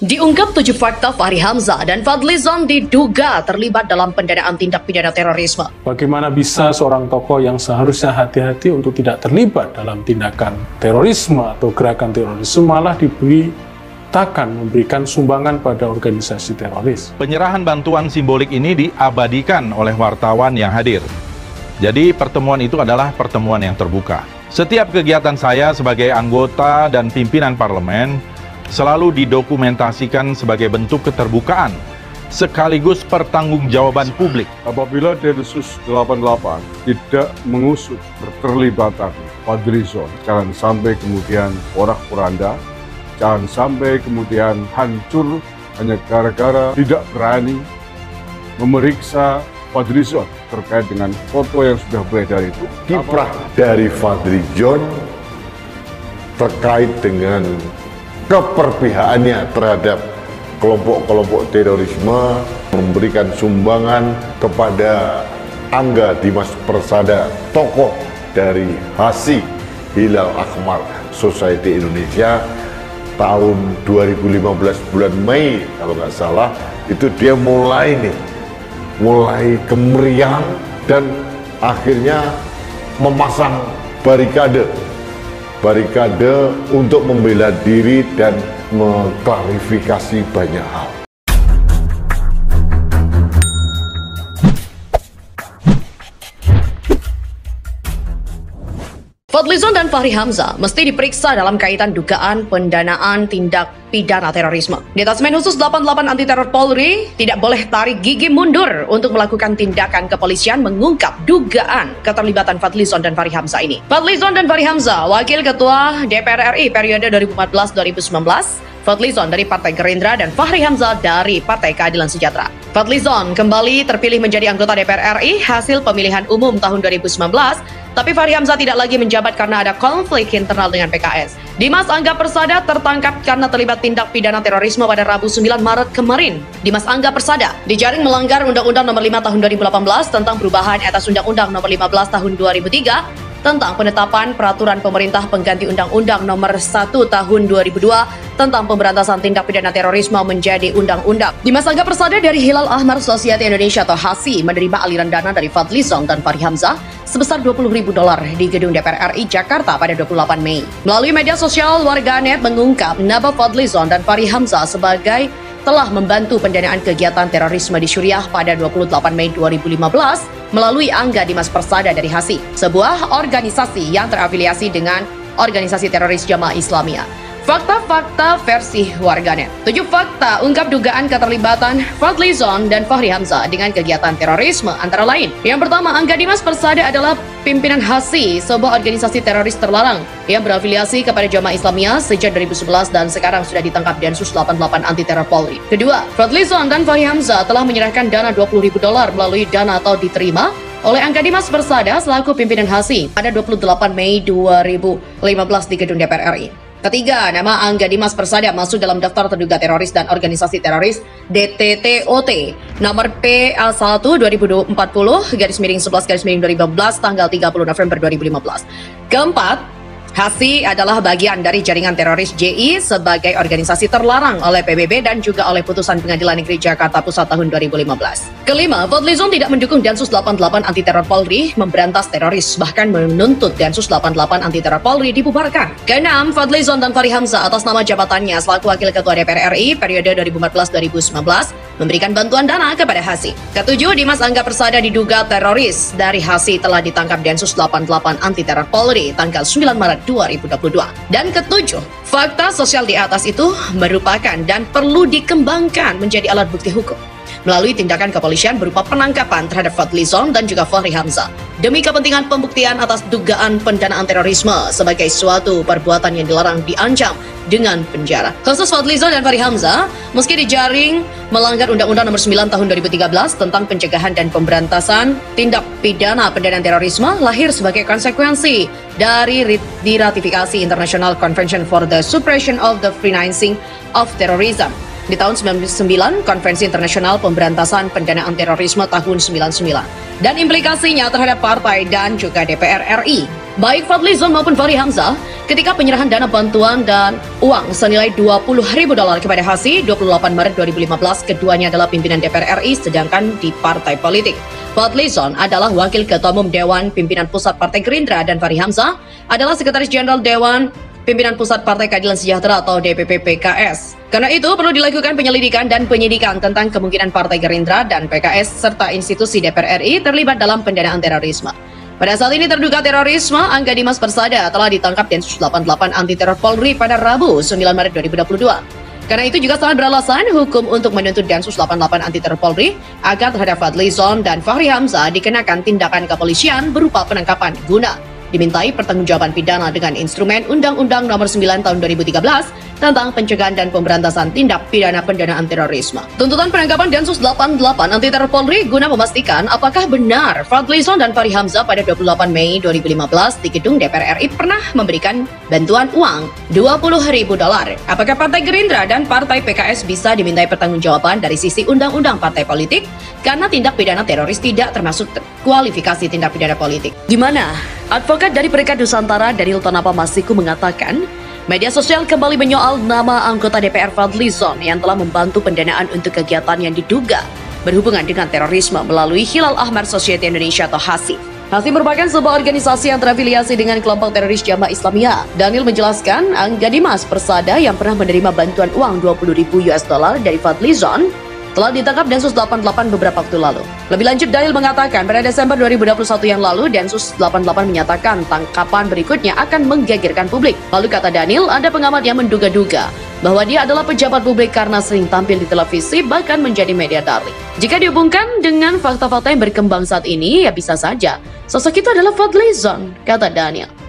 Diungkap 7 fakta Fahri Hamzah dan Fadlizon diduga terlibat dalam pendanaan tindak pidana terorisme. Bagaimana bisa seorang tokoh yang seharusnya hati-hati untuk tidak terlibat dalam tindakan terorisme atau gerakan terorisme malah diberitakan memberikan sumbangan pada organisasi teroris? Penyerahan bantuan simbolik ini diabadikan oleh wartawan yang hadir. Jadi pertemuan itu adalah pertemuan yang terbuka. Setiap kegiatan saya sebagai anggota dan pimpinan parlemen selalu didokumentasikan sebagai bentuk keterbukaan sekaligus pertanggungjawaban publik. Apabila Densus 88 tidak mengusut keterlibatan Fadlizon, jangan sampai kemudian porak-poranda, jangan sampai kemudian hancur hanya gara-gara tidak berani memeriksa Fadlizon terkait dengan foto yang sudah beredar itu. Kiprah dari Fadlizon terkait dengan keperpihakannya terhadap kelompok-kelompok terorisme, memberikan sumbangan kepada Angga Dimas Persada, tokoh dari HASI Hilal Ahmar Society Indonesia, tahun 2015 bulan Mei kalau nggak salah, itu dia mulai kemeriahan dan akhirnya memasang barikade untuk membela diri dan mengklarifikasi banyak hal. Fadlizon dan Fahri Hamzah mesti diperiksa dalam kaitan dugaan pendanaan tindak pidana terorisme. Detasmen Khusus 88 Anti Teror Polri tidak boleh tarik gigi mundur untuk melakukan tindakan kepolisian mengungkap dugaan keterlibatan Fadlizon dan Fahri Hamzah ini. Fadlizon dan Fahri Hamzah, Wakil Ketua DPR RI periode 2014-2019, Fadlizon dari Partai Gerindra dan Fahri Hamzah dari Partai Keadilan Sejahtera. Fadlizon kembali terpilih menjadi anggota DPR RI hasil pemilihan umum tahun 2019, tapi Fahri Hamzah tidak lagi menjabat karena ada konflik internal dengan PKS. Dimas Angga Persada tertangkap karena terlibat tindak pidana terorisme pada Rabu 9 Maret kemarin. Dimas Angga Persada dijaring melanggar Undang-Undang Nomor 5 Tahun 2018 tentang perubahan atas Undang-Undang Nomor 15 Tahun 2003 tentang penetapan peraturan pemerintah pengganti Undang-Undang Nomor 1 Tahun 2002 tentang pemberantasan tindak pidana terorisme menjadi undang-undang. Dimas Angga Persada dari Hilal Ahmar Society Indonesia atau HASI menerima aliran dana dari Fadlizon dan Fahri Hamzah sebesar $20.000 di gedung DPR RI Jakarta pada 28 Mei. Melalui media sosial, warganet mengungkap nama Fadlizon dan Fahri Hamzah sebagai telah membantu pendanaan kegiatan terorisme di Suriah pada 28 Mei 2015 melalui Angga Dimas Persada dari HASI, sebuah organisasi yang terafiliasi dengan organisasi teroris Jamaah Islamiyah. Fakta-fakta versi warganet. 7 fakta ungkap dugaan keterlibatan Fadlizon dan Fahri Hamzah dengan kegiatan terorisme antara lain. Yang pertama, Angga Dimas Persada adalah pimpinan HASI, sebuah organisasi teroris terlarang yang berafiliasi kepada Jamaah Islamiyah sejak 2011 dan sekarang sudah ditangkap Densus 88 Anti Teror Polri. Kedua, Fadlizon dan Fahri Hamzah telah menyerahkan dana $20.000 melalui dana atau diterima oleh Angga Dimas Persada selaku pimpinan HASI pada 28 Mei 2015 di gedung DPR RI. Ketiga, nama Angga Dimas Persada masuk dalam daftar terduga teroris dan organisasi teroris DTTOT nomor PA1 2040-11-2015 tanggal 30 November 2015. Keempat, HASI adalah bagian dari jaringan teroris JI sebagai organisasi terlarang oleh PBB dan juga oleh putusan Pengadilan Negeri Jakarta Pusat tahun 2015. Kelima, Fadlizon tidak mendukung Densus 88 Anti Teror Polri memberantas teroris, bahkan menuntut Densus 88 Anti Teror Polri dibubarkan. Keenam, Fadlizon dan Fahri Hamzah atas nama jabatannya selaku Wakil Ketua DPR RI periode 2014-2019 memberikan bantuan dana kepada HASI. Ketujuh, Dimas Angga Persada diduga teroris dari HASI telah ditangkap Densus 88 Anti Teror Polri tanggal 9 Maret 2022. Dan ketujuh, fakta sosial di atas itu merupakan dan perlu dikembangkan menjadi alat bukti hukum melalui tindakan kepolisian berupa penangkapan terhadap Fadlizon dan juga Fahri Hamzah demi kepentingan pembuktian atas dugaan pendanaan terorisme sebagai suatu perbuatan yang dilarang diancam dengan penjara. Khusus Fadlizon dan Fahri Hamzah meski dijaring melanggar Undang-Undang Nomor 9 Tahun 2013 tentang pencegahan dan pemberantasan tindak pidana pendanaan terorisme lahir sebagai konsekuensi dari diratifikasi International Convention for the Suppression of the Financing of Terrorism di tahun 1999, Konvensi Internasional Pemberantasan Pendanaan Terorisme tahun 1999, dan implikasinya terhadap partai dan juga DPR RI. baik Fadlizon maupun Fahri Hamzah ketika penyerahan dana bantuan dan uang senilai $20.000 kepada Hasi 28 Maret 2015. Keduanya adalah pimpinan DPR RI sedangkan di partai politik. Fadlizon adalah Wakil Ketua Umum Dewan Pimpinan Pusat Partai Gerindra dan Fahri Hamzah adalah Sekretaris Jenderal Dewan Pimpinan Pusat Partai Keadilan Sejahtera atau DPP PKS. Karena itu perlu dilakukan penyelidikan dan penyidikan tentang kemungkinan Partai Gerindra dan PKS serta institusi DPR RI terlibat dalam pendanaan terorisme. Pada saat ini terduga terorisme Angga Dimas Persada telah ditangkap Densus 88 Anti Teror Polri pada Rabu 9 Maret 2022. Karena itu juga sangat beralasan hukum untuk menuntut Densus 88 Anti Teror Polri agar terhadap Fadlizon dan Fahri Hamzah dikenakan tindakan kepolisian berupa penangkapan guna dimintai pertanggungjawaban pidana dengan instrumen Undang-Undang Nomor 9 Tahun 2013 tentang pencegahan dan pemberantasan tindak pidana pendanaan terorisme. Tuntutan penangkapan Densus 88 Anti Teror Polri guna memastikan apakah benar Fadlizon dan Fahri Hamzah pada 28 Mei 2015 di gedung DPR RI pernah memberikan bantuan uang $20.000. Apakah Partai Gerindra dan Partai PKS bisa dimintai pertanggungjawaban dari sisi undang-undang partai politik karena tindak pidana teroris tidak termasuk kualifikasi tindak pidana politik. Di mana advokat dari Perikat Nusantara Daniel Tanapa Masiku mengatakan, media sosial kembali menyoal nama anggota DPR Fadlizon yang telah membantu pendanaan untuk kegiatan yang diduga berhubungan dengan terorisme melalui Hilal Ahmar Society Indonesia atau HASI. HASI merupakan sebuah organisasi yang terafiliasi dengan kelompok teroris Jamaah Islamiyah. Daniel menjelaskan, Angga Dimas Persada yang pernah menerima bantuan uang $20.000 dari Fadlizon telah ditangkap Densus 88 beberapa waktu lalu. Lebih lanjut, Daniel mengatakan pada Desember 2021 yang lalu, Densus 88 menyatakan tangkapan berikutnya akan menggegerkan publik. Lalu kata Daniel, ada pengamat yang menduga-duga bahwa dia adalah pejabat publik karena sering tampil di televisi bahkan menjadi media darling. Jika dihubungkan dengan fakta-fakta yang berkembang saat ini, ya bisa saja sosok itu adalah Fadlizon, kata Daniel.